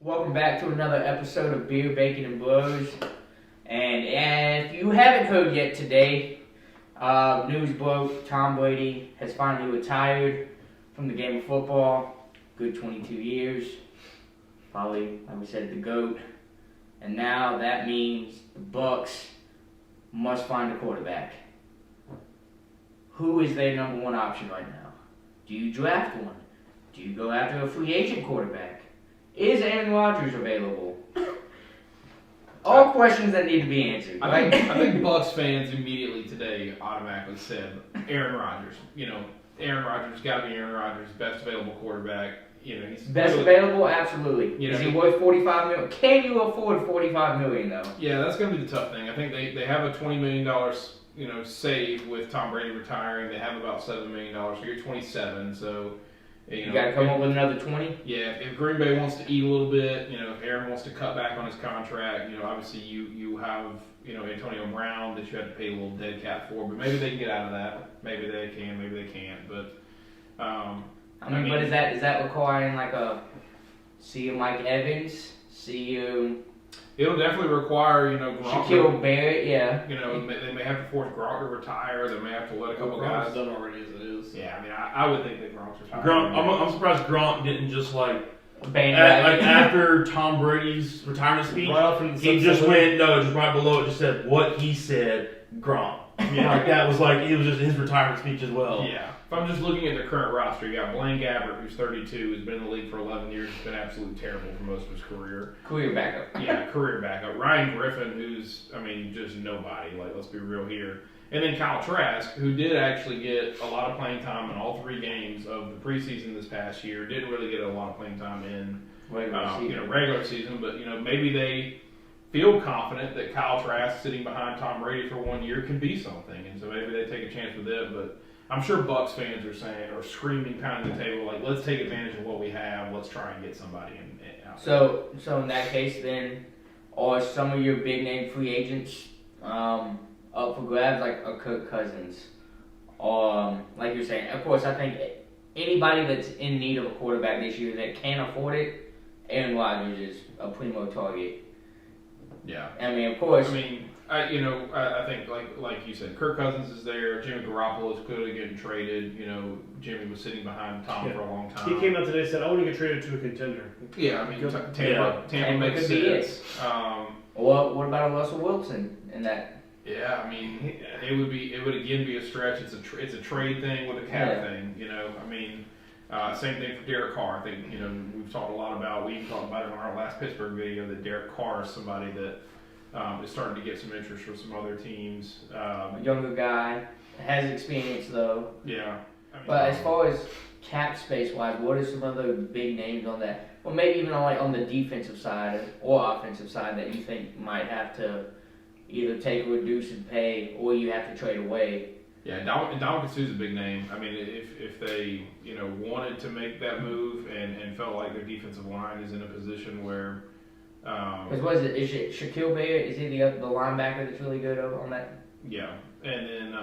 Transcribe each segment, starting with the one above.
Welcome back to another episode of Beer, Bacon, and Blows. And if you haven't heard yet today, news broke, Tom Brady has finally retired from the game of football. Good 22 years. Probably, like we said, the GOAT. And now that means the Bucs must find a quarterback. Who is their number one option right now? Do you draft one? Do you go after a free agent quarterback? Is Aaron Rodgers available? All questions that need to be answered. I think Bucs fans immediately today automatically said Aaron Rodgers. Aaron Rodgers got to be Aaron Rodgers, best available quarterback. He's best available, absolutely. Is he worth $45 million? Can you afford $45 million though? Yeah, that's going to be the tough thing. I think they have a $20 million save with Tom Brady retiring. They have about $7 million. So you're 27. So you got to come up with another 20. Yeah, if Green Bay wants to eat a little bit, if Aaron wants to cut back on his contract, obviously you have Antonio Brown that you have to pay a little dead cap for, but maybe they can get out of that. Maybe they can, maybe they can't. But but is that requiring like a Mike Evans, It'll definitely require Gronk. Shaquille Barrett, yeah. They may have to force Gronk to retire. They may have to let a couple guys. Gronk's done already as it is. Yeah, I would think that Gronk's retired. I'm surprised Gronk didn't just bandwagon. after Tom Brady's retirement speech, he just went just right below it. Just said what he said. Gronk. Yeah, that was it was just his retirement speech as well. Yeah. If I'm just looking at their current roster, you got Blaine Gabbert, who's 32, has been in the league for 11 years, has been absolutely terrible for most of his career. Career backup. Yeah, career backup. Ryan Griffin, who's, just nobody. Let's be real here. And then Kyle Trask, who did actually get a lot of playing time in all three games of the preseason this past year. Didn't really get a lot of playing time in regular season, but maybe they feel confident that Kyle Trask sitting behind Tom Brady for 1 year can be something, and so maybe they take a chance with it. But I'm sure Bucs fans are screaming kind of the table let's take advantage of what we have. Let's try and get somebody in. So in that case, then, are some of your big name free agents up for grabs, like a Kirk Cousins, or like you're saying? Of course, I think anybody that's in need of a quarterback this year that can afford it, Aaron Rodgers is a primo target. Yeah. Of course. I think like you said, Kirk Cousins is there. Jimmy Garoppolo is clearly getting traded. Jimmy was sitting behind Tom for a long time. He came out today and said, "I want to get traded to a contender." Yeah, Tampa makes sense. What about Russell Wilson in that? Yeah, it would again be a stretch. It's a trade thing with a cap thing. Same thing for Derek Carr. I think we've talked a lot about. We even talked about it on our last Pittsburgh video that Derek Carr is somebody that is starting to get some interest from some other teams. A younger guy, has experience though. Yeah. But as far as cap space wise, what are some other big names on that? Or maybe even on the defensive side or offensive side that you think might have to either take a reduce in pay or you have to trade away? Yeah, Ndamukong Suh's a big name. If they wanted to make that move and felt like their defensive line is in a position where because what is it? Is it Shaquille Barrett? Is he the linebacker that's really good on that? Yeah, and then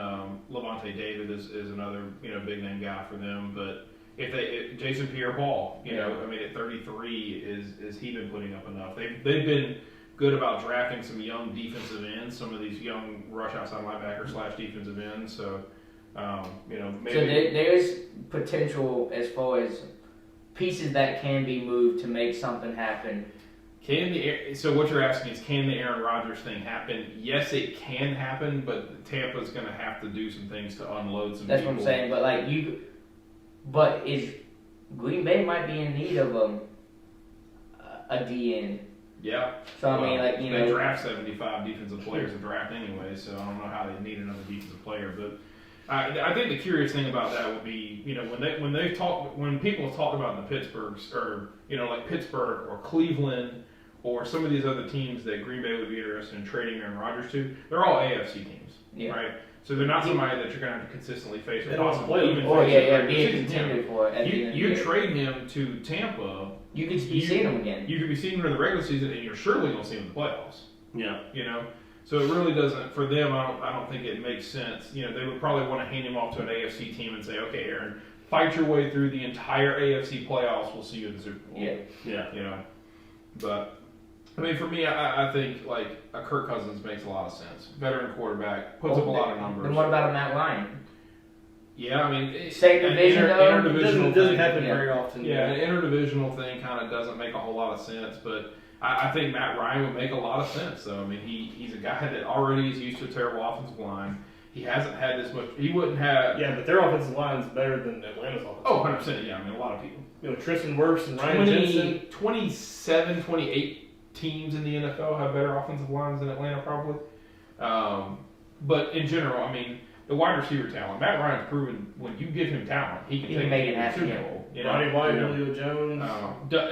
Levante David is another big name guy for them. But if Jason Pierre-Paul, at 33, is he been putting up enough? They've been good about drafting some young defensive ends, some of these young rush outside linebacker / defensive ends. So maybe. So there's potential as far as pieces that can be moved to make something happen. So what you're asking is, can the Aaron Rodgers thing happen? Yes, it can happen, but Tampa's going to have to do some things to unload some. That's people. what I'm saying. But is Green Bay might be in need of a DN? Yeah. So they draft 75 defensive players in draft anyway, so I don't know how they need another defensive player. But I think the curious thing about that would be, when people have talked about the Pittsburghs or like Pittsburgh or Cleveland or some of these other teams that Green Bay would be interested in trading Aaron Rodgers to, they're all AFC teams, right? So they're not somebody that you're going to have to consistently face or possibly even be a contender for it. You trade him to Tampa. You could be seeing him again. You could be seeing him in the regular season, and you're surely going to see him in the playoffs. Yeah. So it really doesn't, for them, I don't think it makes sense. They would probably want to hand him off to an AFC team and say, okay, Aaron, fight your way through the entire AFC playoffs. We'll see you in the Super Bowl. Yeah. You know. But I mean, for me, I think like a Kirk Cousins makes a lot of sense. Veteran quarterback, puts up a lot of numbers. Then what about a Matt Ryan? Yeah, I mean, Same division though. It doesn't happen very often. Yeah, an interdivisional thing kind of doesn't make a whole lot of sense, but I think Matt Ryan would make a lot of sense. Though I mean, he's a guy that already is used to a terrible offensive line. He hasn't had this much. He wouldn't have. Yeah, but their offensive line is better than Atlanta's offensive line. 100%. Yeah, I mean, a lot of people. You know, Tristan Wirfs and Ryan Jensen. 27, 28 teams in the NFL have better offensive lines than Atlanta, probably. But in general, I mean, the wide receiver talent. Matt Ryan's proven when you give him talent, he can make it you to the happen. Super Bowl. You know? Roddy White, Julio Jones.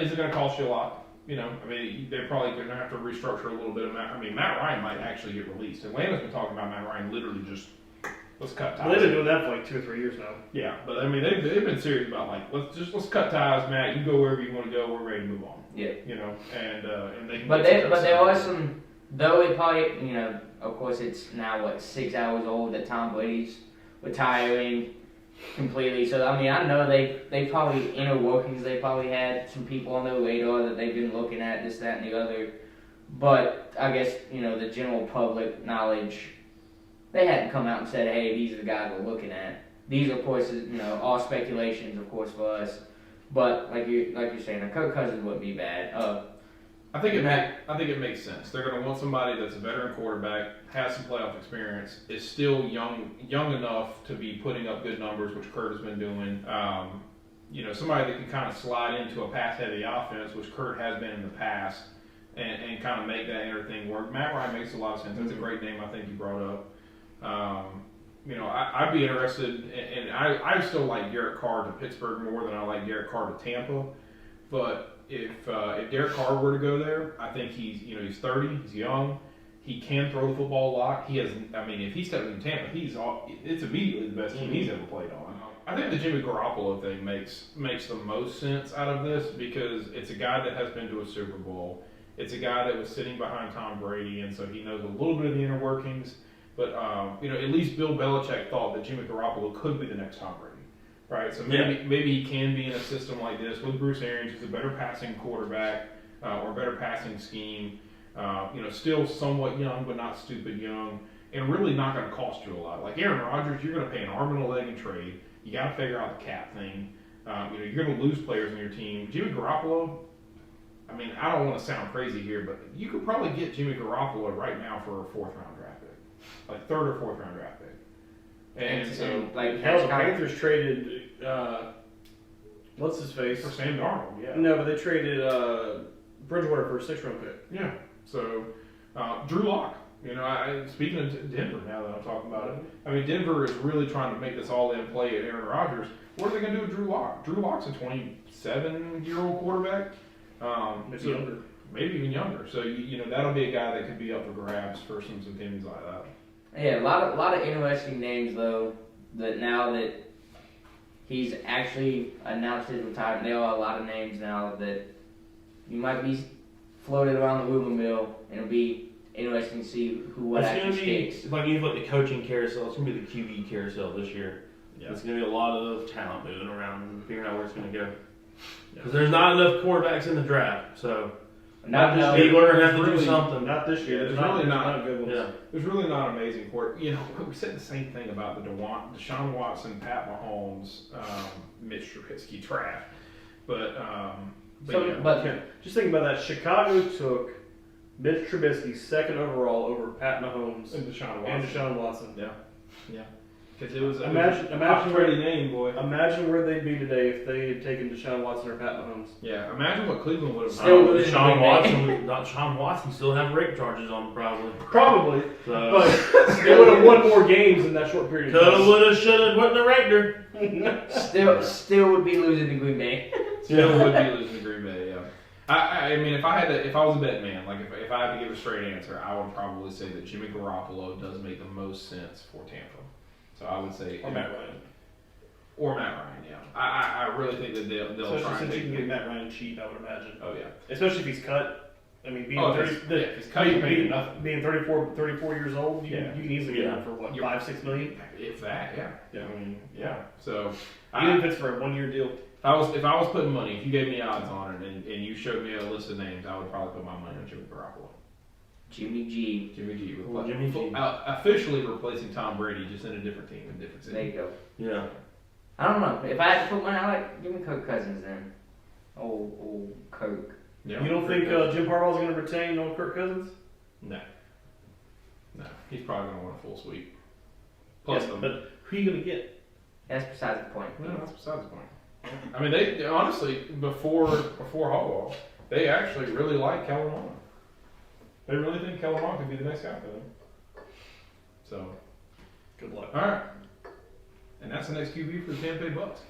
Is it going to cost you a lot? You know, I mean, they're probably going to have to restructure a little bit of Matt. I mean, Matt Ryan might actually get released. Atlanta's been talking about Matt Ryan literally just let's cut ties. Well, they've been doing that for like 2 or 3 years now. Yeah, but I mean, they've been serious about like let's cut ties, Matt. You go wherever you want to go. We're ready to move on. Yeah. You know, and they can. But there are some. Though it probably, you know, of course it's now 6 hours old that Tom Brady's retiring completely. So I mean, I know they probably inner workings. They probably had some people on their radar that they've been looking at this, that, and the other. But I guess the general public knowledge, they hadn't come out and said, hey, these are the guys we're looking at. These, of course, all speculations, of course, for us. But like you're saying, Kirk Cousins wouldn't be bad. I think it makes sense. They're going to want somebody that's a veteran quarterback, has some playoff experience, is still young enough to be putting up good numbers, which Kurt has been doing. Somebody that can kind of slide into a pass-heavy offense, which Kurt has been in the past, and kind of make that inner thing work. Matt Ryan makes a lot of sense. That's a great name I think you brought up. I'd be interested, and I still like Derek Carr to Pittsburgh more than I like Derek Carr to Tampa. But if Derek Carr were to go there, I think he's 30, he's young, he can throw the football a lot. He has, I mean, if he steps in Tampa, it's immediately the best team he's ever played on. I think the Jimmy Garoppolo thing makes the most sense out of this because it's a guy that has been to a Super Bowl. It's a guy that was sitting behind Tom Brady, and so he knows a little bit of the inner workings. But at least Bill Belichick thought that Jimmy Garoppolo could be the next Tom Brady. Right, so maybe he can be in a system like this with Bruce Arians, who's a better passing quarterback or better passing scheme. Still somewhat young, but not stupid young, and really not going to cost you a lot. Like Aaron Rodgers, you're going to pay an arm and a leg in trade. You got to figure out the cap thing. You're going to lose players on your team. Jimmy Garoppolo, I mean, I don't want to sound crazy here, but you could probably get Jimmy Garoppolo right now for a 4th-round draft pick, like 3rd or 4th-round draft pick. And so, like, hell, the Panthers traded, what's his face? For Sam Darnold, yeah. No, but they traded Bridgewater for a 6th-round pick. Yeah. So, Drew Lock. Speaking of Denver now that I'm talking about it, I mean, Denver is really trying to make this all-in play at Aaron Rodgers. What are they going to do with Drew Lock? Drew Lock's a 27-year-old quarterback. Maybe younger. Maybe even younger. So, that'll be a guy that could be up for grabs for some teams like that. Yeah, a lot of interesting names though. That now that he's actually announced his retirement, there are a lot of names now that you might be floated around the rumor mill, and it'll be interesting to see what actually sticks. Like even like the coaching carousel, it's gonna be the QB carousel this year. Yeah. It's gonna be a lot of talent moving around and figuring out where it's gonna go. Because there's not enough quarterbacks in the draft, so. People are gonna have to do something. Not this year. There's really not a good one. Yeah. There's really not amazing court. We said the same thing about the Deshaun Watson, Pat Mahomes, Mitch Trubisky draft. But just think about that. Chicago took Mitch Trubisky 2nd overall over Pat Mahomes and Deshaun Watson. Yeah. Because it was imagine where the name, boy. Imagine where they'd be today if they had taken Deshaun Watson or Pat Mahomes. Yeah, imagine what Cleveland would have done. Deshaun Watson still have rape charges on him, probably. Probably, but they would have won more games in that short period of time. Coulda, woulda, shoulda, wouldn't have raped her. Still would be losing to Green Bay. Still would be losing to Green Bay. Yeah. I mean, if I was a betting man, like if I had to give a straight answer, I would probably say that Jimmy Garoppolo does make the most sense for Tampa. So I would say Matt Ryan. Yeah. I really think that they'll try and since you can get Matt Ryan cheap, I would imagine. Oh yeah. Especially if he's cut. I mean, being if he's cut, you're paying nothing. Being 34 years old, you can easily get him for what, 5-6 million? If that, yeah. I mean, yeah. So even if it's for a 1-year deal. If I was putting money, if you gave me odds on it and you showed me a list of names, I would probably put my money on Jimmy Garoppolo. Jimmy G. Jimmy G. Jimmy G. Officially replacing Tom Brady, just in a different team, in a different city. There you go. Yeah. I don't know. If I had to put money, give me Kirk Cousins then. Old Kirk. Yeah, You don't think Jim Harbaugh's going to retain old Kirk Cousins? No. He's probably going to want a full sweep. Plus them. But who are you going to get? That's besides the point. No, that's besides the point. I mean, they honestly before Harbaugh, they actually really like Kellen Mond. They really think Kellen Mond could be the next guy for them. So, Good luck. all right, and that's the next QB for the Tampa Bay Bucks.